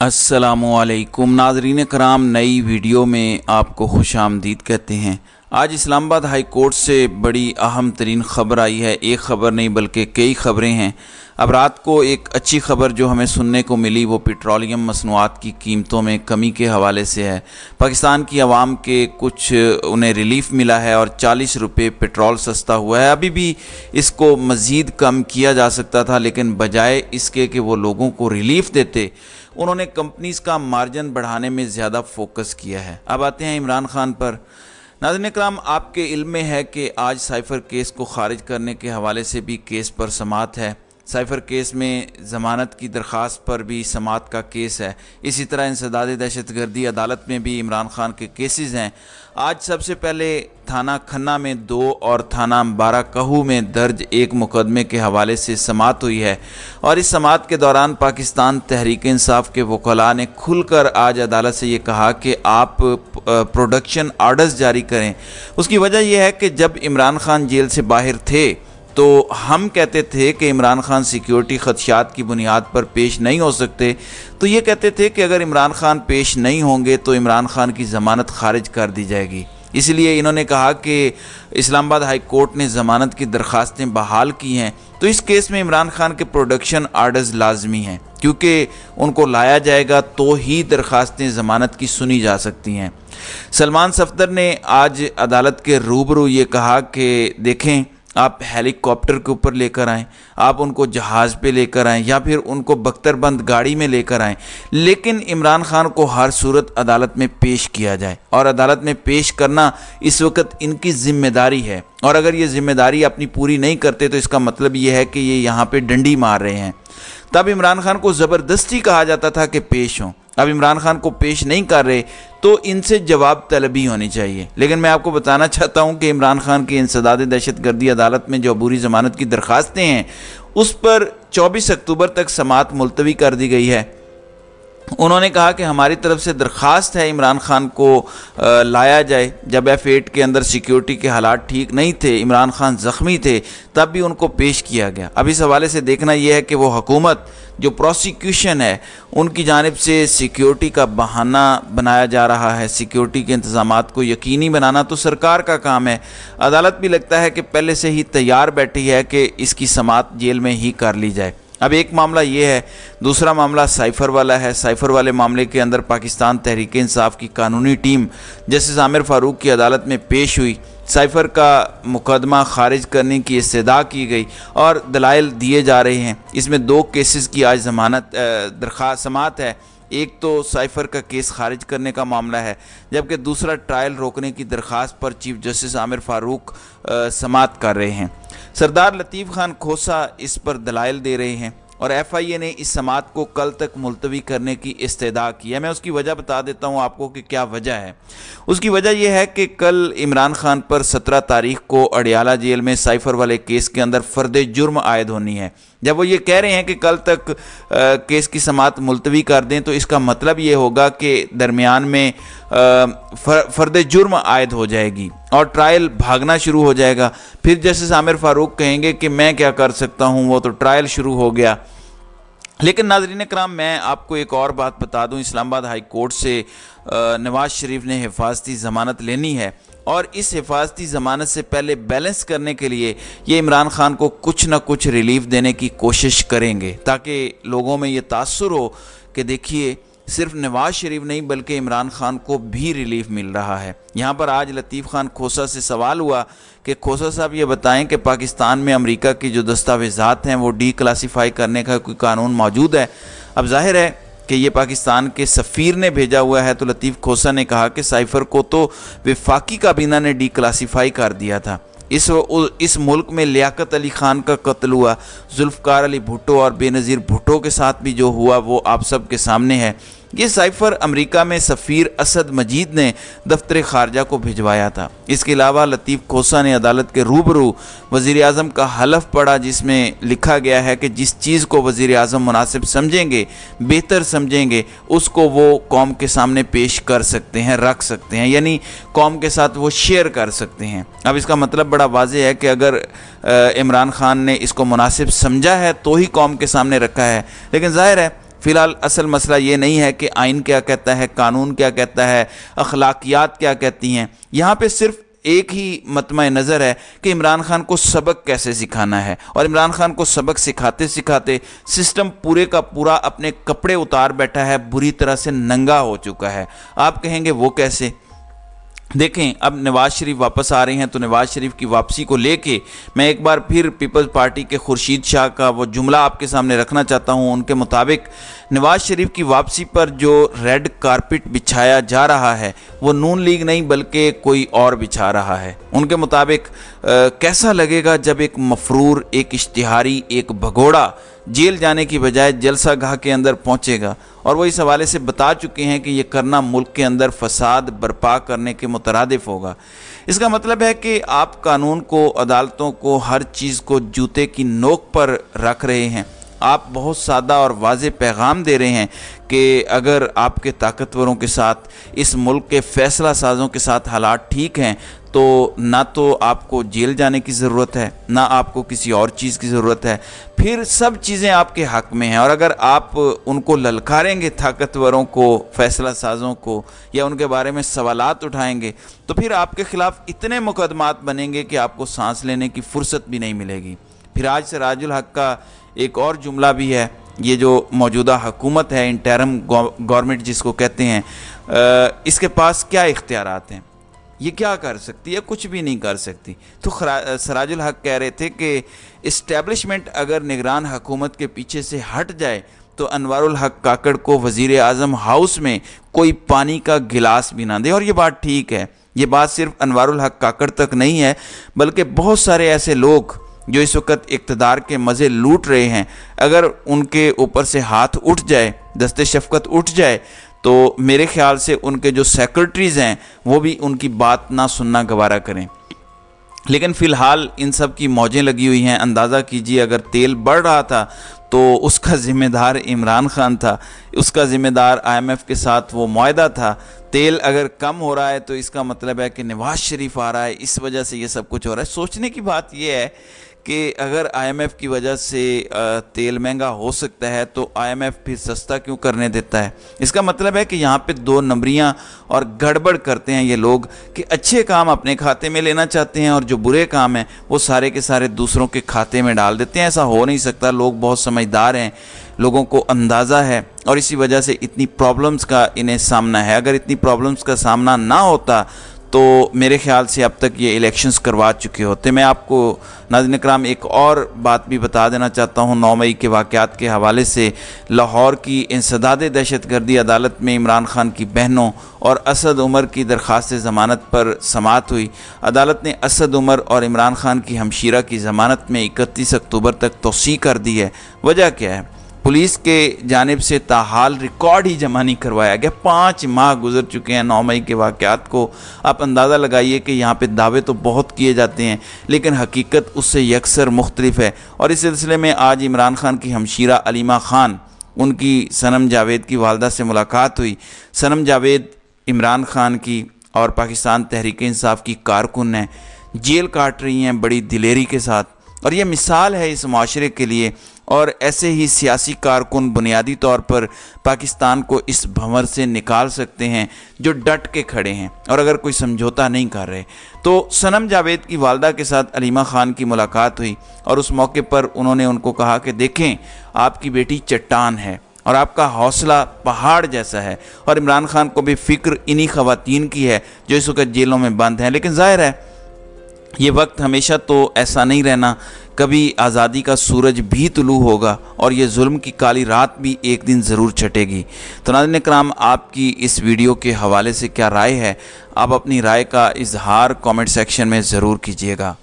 अस्सलामुअलैकुम नाज़रीन कराम, नई वीडियो में आपको खुश आमदीद कहते हैं। आज इस्लामाबाद हाई कोर्ट से बड़ी अहम तरीन ख़बर आई है। एक ख़बर नहीं बल्कि कई ख़बरें हैं। अब रात को एक अच्छी ख़बर जो हमें सुनने को मिली वो पेट्रोलियम मसनूआत की कीमतों में कमी के हवाले से है। पाकिस्तान की आवाम के कुछ उन्हें रिलीफ़ मिला है और 40 रुपये पेट्रोल सस्ता हुआ है। अभी भी इसको मज़ीद कम किया जा सकता था, लेकिन बजाय इसके कि वो लोगों को रिलीफ़ देते, उन्होंने कंपनीज़ का मार्जिन बढ़ाने में ज़्यादा फोकस किया है। अब आते हैं इमरान खान पर। नाज़रीन कराम, आपके इल्म में है कि आज साइफ़र केस को ख़ारिज करने के हवाले से भी केस पर समाअत है। साइफ़र केस में ज़मानत की दरख्वास्त पर भी समाअत का केस है। इसी तरह इंसदाद दहशतगर्दी अदालत में भी इमरान खान के केसेस हैं। आज सबसे पहले थाना खन्ना में 2 और थाना बाराकहू में दर्ज एक मुकदमे के हवाले से समाअत हुई है और इस समाअत के दौरान पाकिस्तान तहरीक इंसाफ के वकला ने खुलकर आज अदालत से ये कहा कि आप प्रोडक्शन आर्डर्स जारी करें। उसकी वजह यह है कि जब इमरान खान जेल से बाहर थे तो हम कहते थे कि इमरान खान सिक्योरिटी ख़दशात की बुनियाद पर पेश नहीं हो सकते, तो ये कहते थे कि अगर इमरान खान पेश नहीं होंगे तो इमरान खान की ज़मानत खारिज कर दी जाएगी। इसलिए इन्होंने कहा कि इस्लामाबाद हाई कोर्ट ने ज़मानत की दरख्वास्तें बहाल की हैं, तो इस केस में इमरान खान के प्रोडक्शन आर्डर्स लाजमी हैं, क्योंकि उनको लाया जाएगा तो ही दरख्वास्तें ज़मानत की सुनी जा सकती हैं। सलमान सफदर ने आज अदालत के रूबरू ये कहा कि देखें, आप हेलीकॉप्टर के ऊपर लेकर आएँ, आप उनको जहाज़ पे लेकर आएँ या फिर उनको बख्तरबंद गाड़ी में लेकर आएँ, लेकिन इमरान खान को हर सूरत अदालत में पेश किया जाए और अदालत में पेश करना इस वक्त इनकी ज़िम्मेदारी है। और अगर ये ज़िम्मेदारी अपनी पूरी नहीं करते तो इसका मतलब ये है कि ये यहाँ पे डंडी मार रहे हैं। तब इमरान खान को ज़बरदस्ती कहा जाता था कि पेश हों। अब इमरान खान को पेश नहीं कर रहे तो इनसे जवाब तलबी होनी चाहिए। लेकिन मैं आपको बताना चाहता हूं कि इमरान खान की इंसदाद दहशतगर्दी अदालत में जो अबूरी ज़मानत की दरख्वास्तें हैं उस पर 24 अक्टूबर तक समाअत मुलतवी कर दी गई है। उन्होंने कहा कि हमारी तरफ से दरख्वास्त है इमरान खान को लाया जाए। जब F8 के अंदर सिक्योरिटी के हालात ठीक नहीं थे, इमरान खान ज़ख्मी थे, तब भी उनको पेश किया गया। अब इस हवाले से देखना यह है कि वो हुकूमत जो प्रोसिक्यूशन है उनकी जानिब से सिक्योरिटी का बहाना बनाया जा रहा है। सिक्योरिटी के इंतज़ामात को यकीनी बनाना तो सरकार का काम है। अदालत भी लगता है कि पहले से ही तैयार बैठी है कि इसकी समाअत जेल में ही कर ली जाए। अब एक मामला ये है, दूसरा मामला साइफ़र वाला है। साइफ़र वाले मामले के अंदर पाकिस्तान तहरीक इंसाफ की कानूनी टीम जस्टिस आमिर फ़ारूक की अदालत में पेश हुई। साइफ़र का मुकदमा खारिज करने की इस्तदा की गई और दलाइल दिए जा रहे हैं। इसमें 2 केसेस की आज ज़मानत दरख्वास्त समाअत है। एक तो साइफ़र का केस खारिज करने का मामला है, जबकि दूसरा ट्रायल रोकने की दरख्वास्त पर चीफ जस्टिस आमिर फ़ारूक समाअत कर रहे हैं। सरदार लतीफ़ खान खोसा इस पर दलाइल दे रहे हैं और FIA ने इस समाअत को कल तक मुलतवी करने की इस्तदा की है। मैं उसकी वजह बता देता हूँ आपको कि क्या वजह है। उसकी वजह यह है कि कल इमरान खान पर 17 तारीख को अडियाला जेल में साइफ़र वाले केस के अंदर फ़र्द जुर्म आयद होनी है। जब वो ये कह रहे हैं कि कल तक केस की समाअत मुलतवी कर दें, तो इसका मतलब ये होगा कि दरमियान में फ़र्द जुर्म आयद हो जाएगी और ट्रायल भागना शुरू हो जाएगा। फिर जस्टिस आमिर फ़ारूक कहेंगे कि मैं क्या कर सकता हूँ, वो तो ट्रायल शुरू हो गया। लेकिन नाज़रीन कराम, मैं आपको एक और बात बता दूं, इस्लामाबाद हाई कोर्ट से नवाज़ शरीफ ने हिफाजती ज़मानत लेनी है और इस हिफाजती ज़मानत से पहले बैलेंस करने के लिए ये इमरान खान को कुछ ना कुछ रिलीफ देने की कोशिश करेंगे, ताकि लोगों में ये तासुर हो कि देखिए सिर्फ नवाज़ शरीफ नहीं बल्कि इमरान खान को भी रिलीफ मिल रहा है। यहाँ पर आज लतीफ़ खान खोसा से सवाल हुआ कि खोसा साहब ये बताएं कि पाकिस्तान में अमेरिका की जो दस्तावेज़ात हैं वो डी क्लासीफाई करने का कोई कानून मौजूद है। अब जाहिर है कि ये पाकिस्तान के सफ़ीर ने भेजा हुआ है, तो लतीफ़ खोसा ने कहा कि साइफ़र को तो वफाकी काबीना ने डी क्लासीफाई कर दिया था। इस मुल्क में लियाकत अली ख़ान का कत्ल हुआ, जुल्फ़कार अली भुट्टो और बेनज़ीर भुट्टो के साथ भी जो हुआ वो आप सब के सामने है। ये साइफ़र अमेरिका में सफ़ीर असद मजीद ने दफ्तर ख़ारजा को भिजवाया था। इसके अलावा लतीफ़ खोसा ने अदालत के रूबरू वज़ीर आज़म का हलफ पढ़ा, जिसमें लिखा गया है कि जिस चीज़ को वज़ीर आज़म मुनासिब समझेंगे, बेहतर समझेंगे, उसको वो कौम के सामने पेश कर सकते हैं, रख सकते हैं, यानी कौम के साथ वो शेयर कर सकते हैं। अब इसका मतलब बड़ा वाज़ेह है कि अगर इमरान खान ने इसको मुनासिब समझा है तो ही कौम के सामने रखा है। लेकिन ज़ाहिर है फ़िलहाल असल मसला ये नहीं है कि आइन क्या कहता है, कानून क्या कहता है, अखलाकियात क्या कहती हैं। यहाँ पे सिर्फ एक ही मतमा नज़र है कि इमरान खान को सबक कैसे सिखाना है, और इमरान खान को सबक सिखाते सिखाते सिस्टम पूरे का पूरा अपने कपड़े उतार बैठा है, बुरी तरह से नंगा हो चुका है। आप कहेंगे वो कैसे? देखें, अब नवाज़ शरीफ वापस आ रहे हैं, तो नवाज़ शरीफ की वापसी को लेके मैं एक बार फिर पीपल्स पार्टी के खुर्शीद शाह का वो जुमला आपके सामने रखना चाहता हूं। उनके मुताबिक नवाज़ शरीफ की वापसी पर जो रेड कारपेट बिछाया जा रहा है वो नून लीग नहीं बल्कि कोई और बिछा रहा है। उनके मुताबिक कैसा लगेगा जब एक मफरूर, एक इश्तिहारी, एक भगोड़ा जेल जाने की बजाय जलसा गाह के अंदर पहुंचेगा, और वो इस हवाले से बता चुके हैं कि ये करना मुल्क के अंदर फसाद बर्पा करने के मुतरादिफ होगा। इसका मतलब है कि आप कानून को, अदालतों को, हर चीज़ को जूते की नोक पर रख रहे हैं। आप बहुत सादा और वाज़े पैगाम दे रहे हैं कि अगर आपके ताकतवरों के साथ, इस मुल्क के फ़ैसला साज़ों के साथ हालात ठीक हैं तो ना तो आपको जेल जाने की ज़रूरत है, ना आपको किसी और चीज़ की ज़रूरत है, फिर सब चीज़ें आपके हक़ में हैं। और अगर आप उनको ललकारेंगे, ताकतवरों को, फ़ैसला साज़ों को, या उनके बारे में सवालात उठाएंगे, तो फिर आपके ख़िलाफ़ इतने मुकदमात बनेंगे कि आपको सांस लेने की फ़ुर्सत भी नहीं मिलेगी। फिर आज सिराजुल हक का एक और जुमला भी है, ये जो मौजूदा हुकूमत है, इंटरम गवर्नमेंट जिसको कहते हैं, इसके पास क्या इख्तियारात हैं, ये क्या कर सकती है? कुछ भी नहीं कर सकती। तो सिराजुल हक कह रहे थे कि इस्टेब्लिशमेंट अगर निगरान हुकूमत के पीछे से हट जाए तो अनवारुल हक काकड़ को वज़ीर आज़म हाउस में कोई पानी का गिलास भी ना दे। और ये बात ठीक है, ये बात सिर्फ अनवारुल हक काकड़ तक नहीं है, बल्कि बहुत सारे ऐसे लोग जो इस वक्त इक़्तिदार के मज़े लूट रहे हैं, अगर उनके ऊपर से हाथ उठ जाए, दस्ते शफ़क़त उठ जाए, तो मेरे ख्याल से उनके जो सेक्रेटरीज़ हैं वो भी उनकी बात ना सुनना गवारा करें। लेकिन फ़िलहाल इन सब की मौजें लगी हुई हैं। अंदाज़ा कीजिए, अगर तेल बढ़ रहा था तो उसका ज़िम्मेदार इमरान खान था, उसका ज़िम्मेदार IMF के साथ वो मुआहदा था। तेल अगर कम हो रहा है तो इसका मतलब है कि नवाज़ शरीफ आ रहा है, इस वजह से ये सब कुछ हो रहा है। सोचने की बात यह है कि अगर IMF की वजह से तेल महंगा हो सकता है तो IMF फिर सस्ता क्यों करने देता है? इसका मतलब है कि यहाँ पे दो नंबरियाँ और गड़बड़ करते हैं ये लोग कि अच्छे काम अपने खाते में लेना चाहते हैं और जो बुरे काम हैं वो सारे के सारे दूसरों के खाते में डाल देते हैं। ऐसा हो नहीं सकता। लोग बहुत समझदार हैं, लोगों को अंदाज़ा है, और इसी वजह से इतनी प्रॉब्लम्स का इन्हें सामना है। अगर इतनी प्रॉब्लम्स का सामना ना होता तो मेरे ख्याल से अब तक ये इलेक्शंस करवा चुके होते। मैं आपको नाज़रीन इकराम एक और बात भी बता देना चाहता हूँ। 9 मई के वाक़यात के हवाले से लाहौर की इंसदाद दहशतगर्दी अदालत में इमरान खान की बहनों और असद उमर की दरख्वास्त ज़मानत पर समाअत हुई। अदालत ने असद उमर और इमरान खान की हमशीरा की ज़मानत में 31 अक्टूबर तक तोसी कर दी है। वजह क्या है? पुलिस के जानिब से ताहाल रिकॉर्ड ही जमा नहीं करवाया गया। 5 माह गुजर चुके हैं 9 मई के वाक़यात को। आप अंदाज़ा लगाइए कि यहाँ पे दावे तो बहुत किए जाते हैं लेकिन हकीकत उससे यकसर मुख्तलिफ है। और इस सिलसिले में आज इमरान खान की हमशीरा अलीमा खान, उनकी सनम जावेद की वालदा से मुलाकात हुई। सनम जावेद इमरान खान की और पाकिस्तान तहरीक इंसाफ की कारकुन हैं, जेल काट रही हैं बड़ी दिलेरी के साथ, और ये मिसाल है इस माशरे के लिए। और ऐसे ही सियासी कारकुन बुनियादी तौर पर पाकिस्तान को इस भंवर से निकाल सकते हैं जो डट के खड़े हैं और अगर कोई समझौता नहीं कर रहे। तो सनम जावेद की वालदा के साथ अलीमा खान की मुलाकात हुई और उस मौके पर उन्होंने उनको कहा कि देखें, आपकी बेटी चट्टान है और आपका हौसला पहाड़ जैसा है, और इमरान खान को भी फ़िक्र इन्हीं ख़वातीन की है जो इस वक्त जेलों में बंद हैं। लेकिन ज़ाहिर है ये वक्त हमेशा तो ऐसा नहीं रहना, कभी आज़ादी का सूरज भी तुलू होगा और ये जुल्म की काली रात भी एक दिन ज़रूर छटेगी। तो नाज़रीन इकराम, आपकी इस वीडियो के हवाले से क्या राय है? आप अपनी राय का इजहार कमेंट सेक्शन में ज़रूर कीजिएगा।